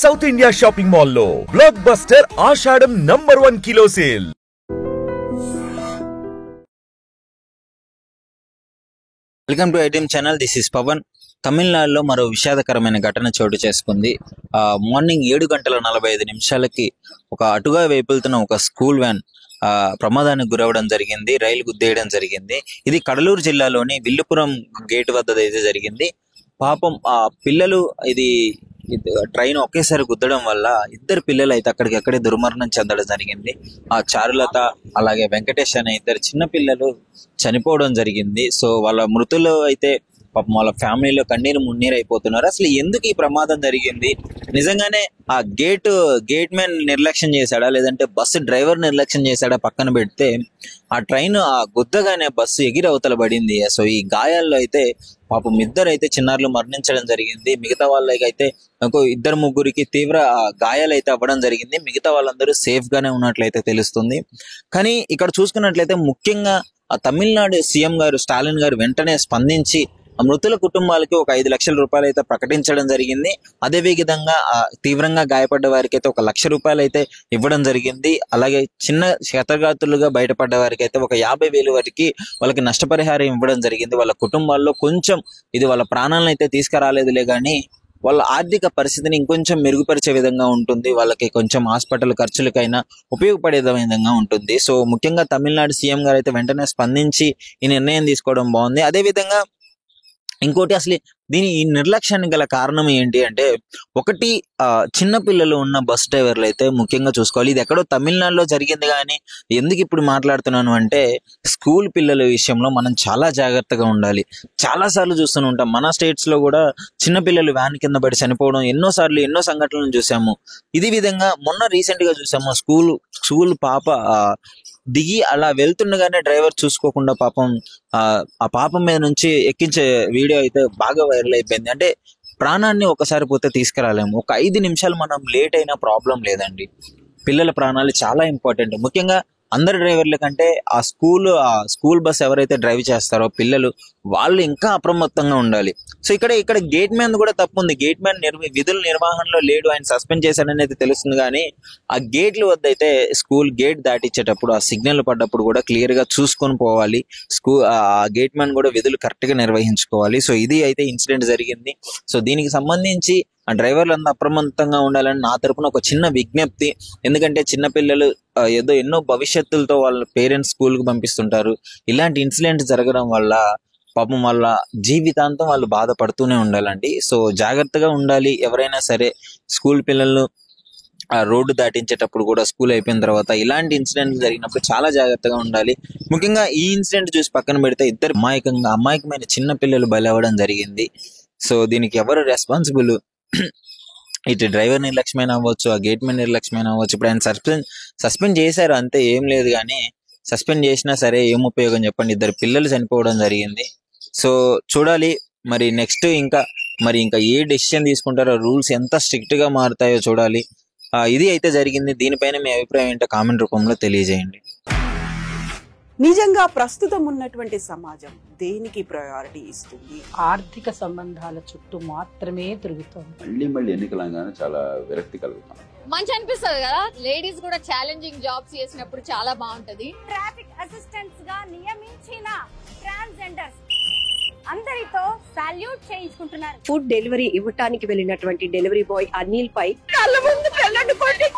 South India shopping mall లో blockbuster Ashadham #1 kilo sale. Welcome to ITM channel. This is Pavan. తమిళనాడులో మరో విషాదకరమైన ఘటన చోటు చేసుకుంది. మార్నింగ్ 7:45 ఒక అటుగా వెళ్తున్న ఒక స్కూల్ వ్యాన్ ప్రమాదానికి గురవడం జరిగింది. రైలు గుద్దేయడం జరిగింది. ఇది కడలూరు జిల్లాలోని విల్లుపురం గేట్ వద్ద అయితే జరిగింది. పాపం ఆ పిల్లలు ఇది ట్రైన్ ఒకేసారి గుద్దడం వల్ల ఇద్దరు పిల్లలు అయితే అక్కడికక్కడే దుర్మరణం చెందడం జరిగింది. ఆ చారులత అలాగే వెంకటేష్ అనే ఇద్దరు చిన్న పిల్లలు చనిపోవడం జరిగింది. సో వాళ్ళ మృతులు అయితే పాపం వాళ్ళ ఫ్యామిలీలో కన్నీరు మున్నీరు అయిపోతున్నారు. అసలు ఎందుకు ఈ ప్రమాదం జరిగింది? నిజంగానే ఆ గేట్ మ్యాన్ నిర్లక్ష్యం చేశాడా, లేదంటే బస్సు డ్రైవర్ నిర్లక్ష్యం చేశాడా పక్కన పెడితే, ఆ ట్రైన్ ఆ గుద్దగానే బస్సు ఎగిరి అవతల పడింది. సో ఈ గాయాల్లో అయితే పాపం ఇద్దరు అయితే చిన్నారులు మరణించడం జరిగింది. మిగతా వాళ్ళకైతే ఇంకో ఇద్దరు ముగ్గురికి తీవ్ర గాయాలు అయితే అవ్వడం జరిగింది. మిగతా వాళ్ళందరూ సేఫ్ గానే ఉన్నట్లయితే తెలుస్తుంది. కానీ ఇక్కడ చూసుకున్నట్లయితే ముఖ్యంగా ఆ తమిళనాడు సీఎం గారు స్టాలిన్ గారు వెంటనే స్పందించి ఆ మృతుల కుటుంబాలకి ఒక 5 లక్షల రూపాయలు అయితే ప్రకటించడం జరిగింది. అదే విధంగా తీవ్రంగా గాయపడ్డ వారికి అయితే 1 లక్ష రూపాయలు అయితే ఇవ్వడం జరిగింది. అలాగే చిన్న క్షతగాతులుగా బయటపడ్డ వారికి అయితే ఒక 50,000 వరకు వాళ్ళకి నష్టపరిహారం ఇవ్వడం జరిగింది. వాళ్ళ కుటుంబాల్లో కొంచెం ఇది వాళ్ళ ప్రాణాలను అయితే తీసుకురాలేదులే కానీ వాళ్ళ ఆర్థిక పరిస్థితిని ఇంకొంచెం మెరుగుపరిచే విధంగా ఉంటుంది. వాళ్ళకి కొంచెం హాస్పిటల్ ఖర్చులకైనా ఉపయోగపడే విధంగా ఉంటుంది. సో ముఖ్యంగా తమిళనాడు సీఎం గారు అయితే వెంటనే స్పందించి ఈ నిర్ణయం తీసుకోవడం బాగుంది. అదేవిధంగా ఇంకోటి, అసలు ఈ నిర్లక్ష్యానికి గల కారణం ఏంటి అంటే, ఒకటి చిన్న పిల్లలు ఉన్న బస్ డ్రైవర్లు అయితే ముఖ్యంగా చూసుకోవాలి. ఇది ఎక్కడో తమిళనాడులో జరిగింది కానీ ఎందుకు ఇప్పుడు మాట్లాడుతున్నాను అంటే, స్కూల్ పిల్లల విషయంలో మనం చాలా జాగ్రత్తగా ఉండాలి. చాలా సార్లు చూస్తూనే ఉంటాం, మన స్టేట్స్ లో కూడా చిన్న పిల్లలు వ్యాన్ కింద పడి చనిపోవడం ఎన్నో సంఘటనలు చూసాము. ఇది విధంగా మొన్న రీసెంట్ గా చూసాము, స్కూల్ పాప దిగి అలా వెళ్తుండగానే డ్రైవర్ చూసుకోకుండా పాపం ఆ పాపం మీద నుంచి ఎక్కించే వీడియో అయితే బాగా వైరల్ అయిపోయింది. అంటే ప్రాణాన్ని ఒకసారి పోతే తీసుకురాలేము. ఒక 5 నిమిషాలు మనం లేట్ అయినా ప్రాబ్లం లేదండి. పిల్లల ప్రాణాలు చాలా ఇంపార్టెంట్. ముఖ్యంగా అందరు డ్రైవర్ల కంటే ఆ స్కూల్ బస్ ఎవరైతే డ్రైవ్ చేస్తారో పిల్లలు, వాళ్ళు ఇంకా అప్రమత్తంగా ఉండాలి. సో ఇక్కడ గేట్ మ్యాన్ కూడా తప్పు ఉంది. గేట్ మ్యాన్ విధుల నిర్వహణలో లేడు, ఆయన సస్పెండ్ చేశాడని అయితే తెలుస్తుంది. కానీ ఆ గేట్ల వద్ద అయితే స్కూల్ గేట్ దాటించేటప్పుడు ఆ సిగ్నల్ పడ్డప్పుడు కూడా క్లియర్ గా చూసుకొని పోవాలి. ఆ గేట్ మ్యాన్ కూడా విధులు కరెక్ట్ గా నిర్వహించుకోవాలి. సో ఇది అయితే ఇన్సిడెంట్ జరిగింది. సో దీనికి సంబంధించి ఆ డ్రైవర్లంతా అప్రమత్తంగా ఉండాలని నా తరపున ఒక చిన్న విజ్ఞప్తి. ఎందుకంటే చిన్నపిల్లలు ఎన్నో భవిష్యత్తులతో వాళ్ళ పేరెంట్స్ స్కూల్ కు పంపిస్తుంటారు. ఇలాంటి ఇన్సిడెంట్స్ జరగడం వల్ల పాపం వాళ్ళ జీవితాంతం వాళ్ళు బాధపడుతూనే ఉండాలండి. సో జాగ్రత్తగా ఉండాలి. ఎవరైనా సరే స్కూల్ పిల్లలు ఆ రోడ్డు దాటించేటప్పుడు కూడా, స్కూల్ అయిపోయిన తర్వాత ఇలాంటి ఇన్సిడెంట్ జరిగినప్పుడు చాలా జాగ్రత్తగా ఉండాలి. ముఖ్యంగా ఈ ఇన్సిడెంట్ చూసి పక్కన పెడితే ఇద్దరు అమాయకమైన చిన్న పిల్లలు బలవడం జరిగింది. సో దీనికి ఎవరు రెస్పాన్సిబుల్? ఇటు డ్రైవర్ నిర్లక్ష్యమైన అవ్వచ్చు, ఆ గేట్ మ్యాన్ నిర్లక్ష్యమైన అవ్వచ్చు. ఇప్పుడు ఆయన సస్పెండ్ చేశారు అంతే, ఏం లేదు. కానీ సస్పెండ్ చేసినా సరే ఏం ఉపయోగం చెప్పండి? ఇద్దరు పిల్లలు చనిపోవడం జరిగింది. సో చూడాలి మరి నెక్స్ట్ ఇంకా ఏ డెసిషన్ తీసుకుంటారో, రూల్స్ ఎంత స్ట్రిక్ట్ గా మారుతాయో చూడాలి. ఇది అయితే జరిగింది. దీనిపైన మీ అభిప్రాయం ఏంటో కామెంట్ రూపంలో తెలియజేయండి. నిజంగా ప్రస్తుతం ఉన్నటువంటి సమాజం దేనికి ప్రయారిటీ ఇస్తుంది? ఆర్థిక సంబంధాల చుట్టూ మాత్రమే తిరుగుతుంది. మళ్ళీ ఎన్నికలంగానే చాలా విరక్తి కలుగుతాం. మంచి అనిపిస్తుంది కదా, లేడీస్ కూడా ఛాలెంజింగ్ జాబ్స్ చేసినప్పుడు చాలా బాగుంటది. ట్రాఫిక్ అసిస్టెంట్స్ గా నియమించిన ట్రాన్స్జెండర్స్ అందరితో సాల్యూట్ చేయించుకుంటున్నారు. ఫుడ్ డెలివరీ ఇవ్వటానికి వెళ్ళినటువంటి డెలివరీ బాయ్ అనిల్ పై కళ్ళ ముందు పెళ్ళండి కొట్టి